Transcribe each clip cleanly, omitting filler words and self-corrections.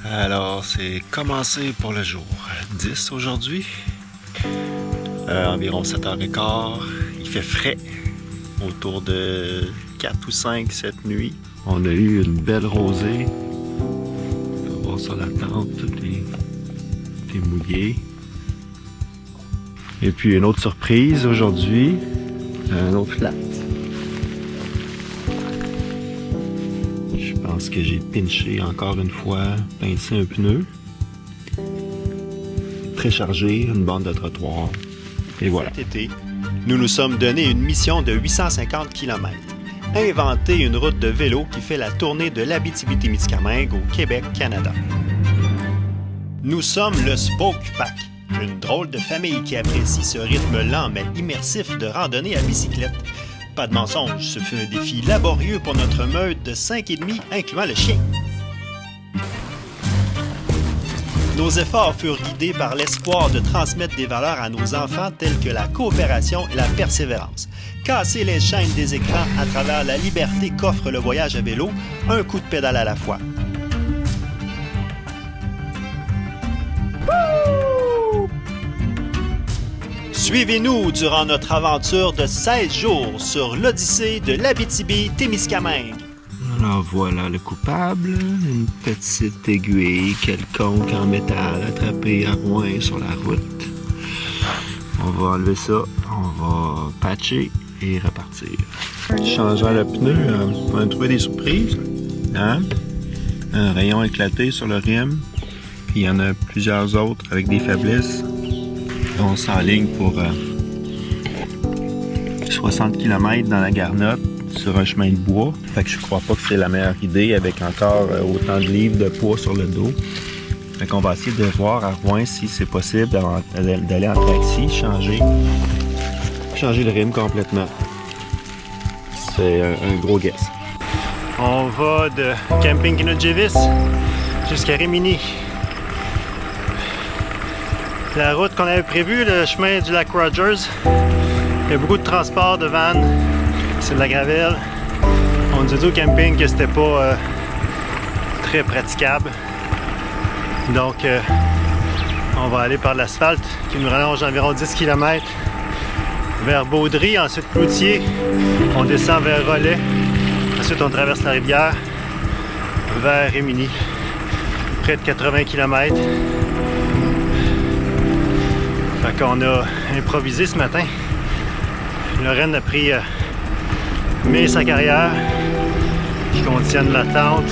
Alors, c'est commencé pour le jour 10 aujourd'hui. Environ 7h15. Il fait frais. Autour de 4 ou 5 cette nuit. On a eu une belle rosée. On va voir sur la tente, tout est mouillé. Et puis une autre surprise aujourd'hui. Un autre flat. Je pense que j'ai pinché encore une fois, pincé un pneu. Très chargé, une bande de trottoir. Et voilà. Cet été, nous nous sommes donné une mission de 850 km. Inventer une route de vélo qui fait la tournée de l'Abitibi-Témiscamingue au Québec, Canada. Nous sommes le Spoke Pack, une drôle de famille qui apprécie ce rythme lent mais immersif de randonnée à bicyclette. Pas de mensonge, ce fut un défi laborieux pour notre meute de 5,5, incluant le chien. Nos efforts furent guidés par l'espoir de transmettre des valeurs à nos enfants telles que la coopération et la persévérance. Casser les chaînes des écrans à travers la liberté qu'offre le voyage à vélo, un coup de pédale à la fois. Suivez-nous durant notre aventure de 16 jours sur l'Odyssée de l'Abitibi-Témiscamingue. Alors voilà le coupable, une petite aiguille quelconque en métal attrapée à Rouen sur la route. On va enlever ça, on va patcher et repartir. Changeant le pneu, on a trouvé des surprises. Hein? Un rayon éclaté sur le rim, puis il y en a plusieurs autres avec des faiblesses. On s'enligne pour 60 km dans la garnotte sur un chemin de bois. Fait que je crois pas que c'est la meilleure idée avec encore autant de livres de poids sur le dos. Fait qu'on va essayer de voir à Rouen si c'est possible d'aller en taxi, changer le rim complètement. C'est un gros guess. On va de Camping Kinodjevis jusqu'à Rimini. La route qu'on avait prévue, le chemin du lac Rogers, il y a beaucoup de transport de vannes, c'est de la gravelle. On nous a dit au camping que c'était pas très praticable. Donc on va aller par l'asphalte qui nous rallonge environ 10 km vers Baudry, ensuite Cloutier. On descend vers Rollet. Ensuite on traverse la rivière vers Rimini, près de 80 km. Fait qu'on a improvisé ce matin. Lorraine a pris mes sacs arrière qui contiennent la tente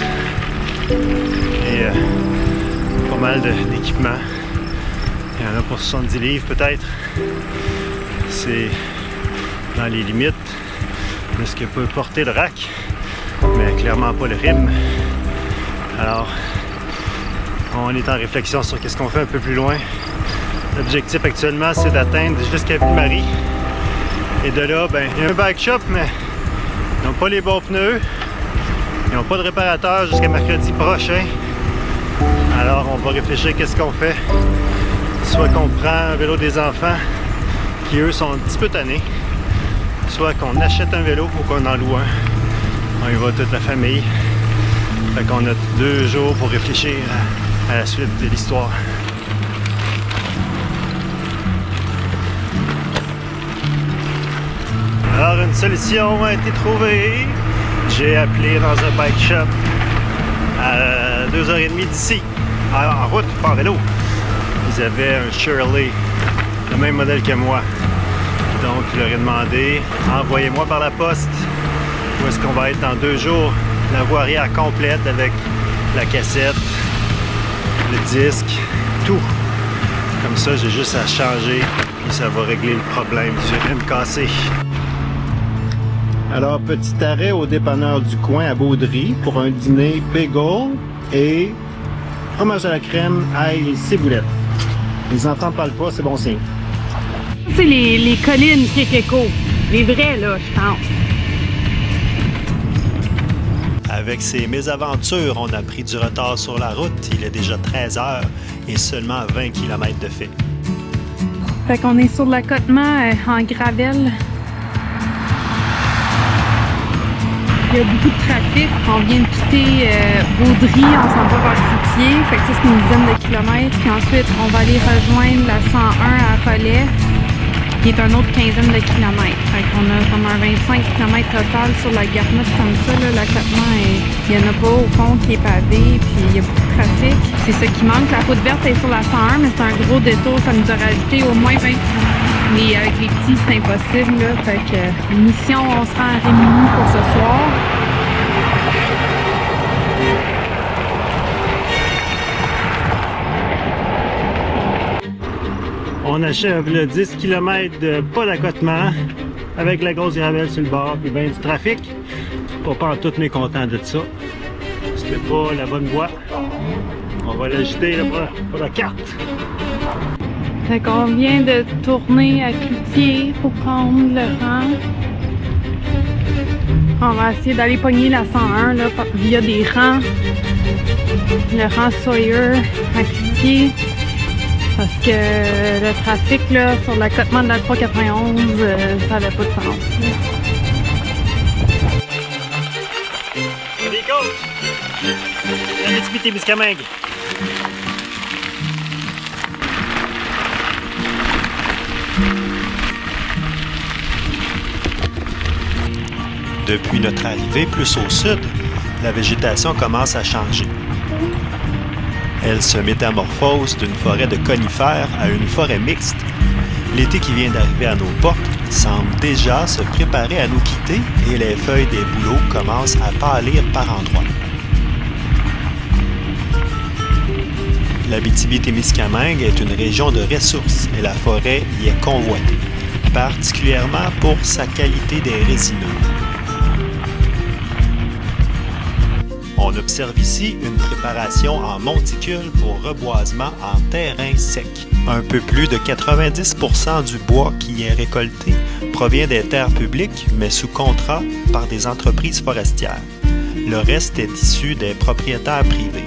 et pas mal d'équipements. Il y en a pour 70 livres peut-être. C'est dans les limites de ce que peut porter le rack, mais clairement pas le rim. Alors, on est en réflexion sur qu'est-ce qu'on fait un peu plus loin. L'objectif actuellement, c'est d'atteindre jusqu'à Ville-Marie. Et de là, ben, il y a un bike shop, mais ils n'ont pas les bons pneus. Ils n'ont pas de réparateur jusqu'à mercredi prochain. Alors, on va réfléchir qu'est-ce qu'on fait. Soit qu'on prend un vélo des enfants, qui eux sont un petit peu tannés. Soit qu'on achète un vélo ou qu'on en loue un. On y va toute la famille. Fait qu'on a 2 jours pour réfléchir à la suite de l'histoire. Alors, une solution a été trouvée. J'ai appelé dans un bike shop à 2h30 d'ici, en route, pas en vélo. Ils avaient un Shirley, le même modèle que moi. Donc, je leur ai demandé, envoyez-moi par la poste où est-ce qu'on va être dans 2 jours. La voie arrière complète avec la cassette, le disque, tout. Comme ça, j'ai juste à changer et ça va régler le problème du rim cassé. Alors, petit arrêt au dépanneur du coin à Baudry pour un dîner bagel et fromage à la crème, ail et ciboulette. Les enfants ne parlent pas, c'est bon signe. C'est les collines Kékéko. Les vrais, là, je pense. Avec ces mésaventures, on a pris du retard sur la route. Il est déjà 13h et seulement 20 km de fait. Fait qu'on est sur l'accotement en gravelle. il y a beaucoup de trafic. On vient de quitter Baudry, on s'en va vers Cloutier. Fait que ça, c'est une dizaine de kilomètres. Puis ensuite, on va aller rejoindre la 101 à Rollet, qui est un autre quinzaine de kilomètres. Fait qu'on a comme un 25 km total sur la Garnotte comme ça. L'accotement, il n'y en a pas au fond qui est pavé, puis il y a beaucoup de trafic. C'est ça qui manque. La route verte est sur la 101, mais c'est un gros détour. Ça nous a rajouté au moins 20 km. Mais avec les petits, c'est impossible. Là. Fait que mission, on se rend à Rémini pour ce soir. On achève le 10 km de pas d'accotement avec la grosse gravelle sur le bord et bien du trafic. Pas en tout mécontent de ça. C'était pas la bonne voie. On va l'ajouter pour la carte. Fait qu'on vient de tourner à Cloutier pour prendre le rang. On va essayer d'aller pogner la 101 là, via des rangs. Le rang Sawyer à Cloutier. Parce que le trafic là, sur l'accotement de la 391, ça n'avait pas de sens. Salut coach! La Abitibi-Témiscamingue. Depuis notre arrivée plus au sud, la végétation commence à changer. Elle se métamorphose d'une forêt de conifères à une forêt mixte. L'été qui vient d'arriver à nos portes semble déjà se préparer à nous quitter et les feuilles des bouleaux commencent à pâlir par endroits. L'Abitibi-Témiscamingue est une région de ressources et la forêt y est convoitée, particulièrement pour sa qualité des résineux. On observe ici une préparation en monticule pour reboisement en terrain sec. Un peu plus de 90% du bois qui est récolté provient des terres publiques, mais sous contrat par des entreprises forestières. Le reste est issu des propriétaires privés.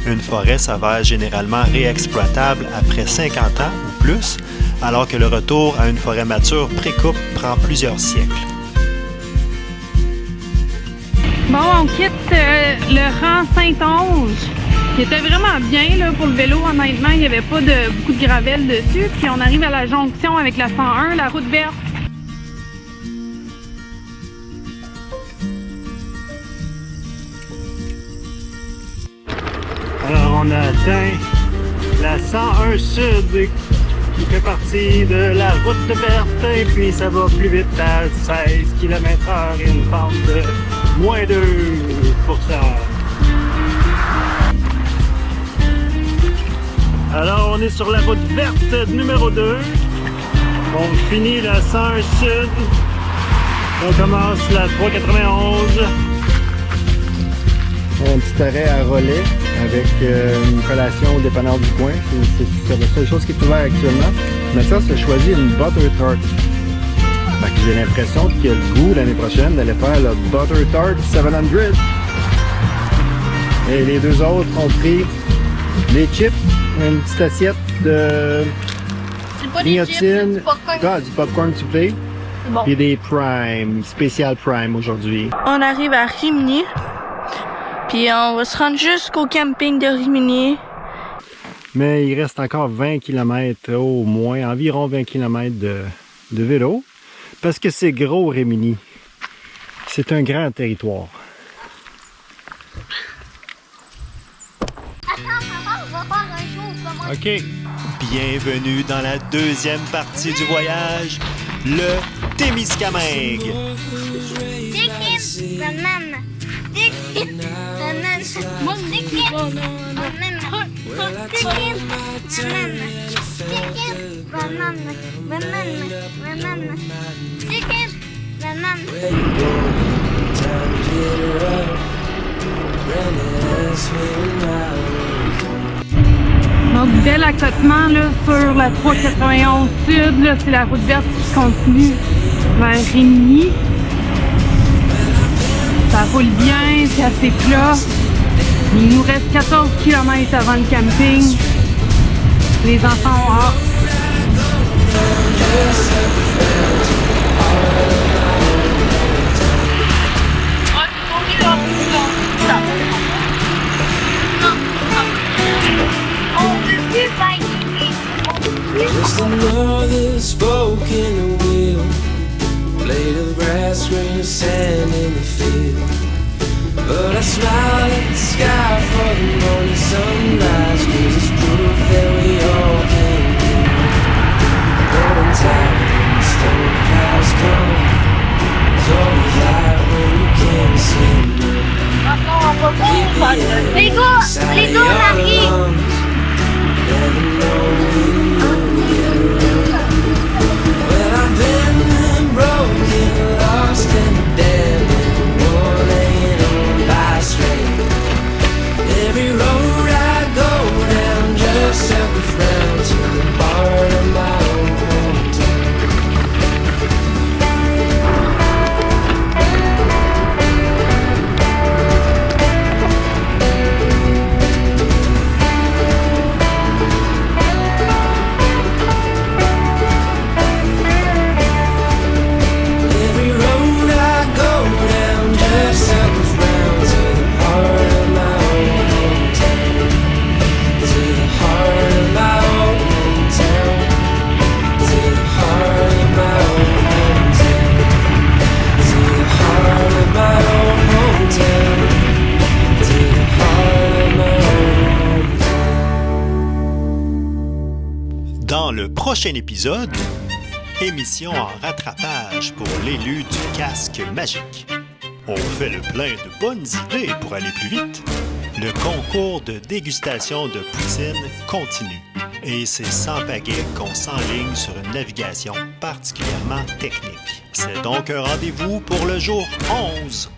Une forêt s'avère généralement réexploitable après 50 ans ou plus, alors que le retour à une forêt mature pré-coupe prend plusieurs siècles. Bon, on quitte le rang Saint-Onge, qui était vraiment bien là, pour le vélo. Honnêtement, il n'y avait pas beaucoup de gravelle dessus. Puis on arrive à la jonction avec la 101, la route verte. Alors on a atteint la 101 Sud qui fait partie de la route verte et puis ça va plus vite à 16 km/h et une pente de moins 2%. Alors on est sur la route verte numéro 2. On finit la 101 Sud. On commence la 391. Un petit arrêt à Rollet avec une collation au dépanneur du coin. C'est la seule chose qui est ouverte actuellement. Mais ça, c'est choisi une Butter Tart. Fait que j'ai l'impression qu'il y a le goût l'année prochaine d'aller faire le Butter Tart 700. Et les deux autres ont pris des chips, une petite assiette de grignotine, du popcorn soufflé, bon. Et des Prime, spécial Prime aujourd'hui. On arrive à Rimini. Puis on va se rendre jusqu'au camping de Rimini. Mais il reste encore 20 km au moins, environ 20 km de vélo. Parce que c'est gros Rimini. C'est un grand territoire. Attends, papa, on va faire un show. OK. Bienvenue dans la deuxième partie du voyage, le Témiscamingue. Donc, bel accotement là, sur la 391 Sud. Là, c'est la route verte qui continue vers Rimini. Ça roule bien, c'est assez plat. Il nous reste 14 km avant le camping. Les enfants ont hâte. the northern spoke in the wheel, blade of grass, grain of sand in the field. But I smile at the sky for the morning sunrise, 'cause it's proof that we all can do. Golden tide when the storm clouds come, it's always light when you can't see none. Keep the air inside your lungs, never know when you'll get around. Well, I've been and broken, lost and abandoned, one ain't on by straight. Every road I go down just circles round to the heart of my own hometown. Every road I go down just circles round to the heart of my own hometown. To the heart of my own hometown. To the heart of my own hometown. To the heart of my own hometown. To the heart of my own hometown. Dans le prochain épisode, émission en rattrapage pour l'élu du casque magique. On fait le plein de bonnes idées pour aller plus vite. Le concours de dégustation de poutine continue. Et c'est sans pagaie qu'on s'enligne sur une navigation particulièrement technique. C'est donc un rendez-vous pour le jour 11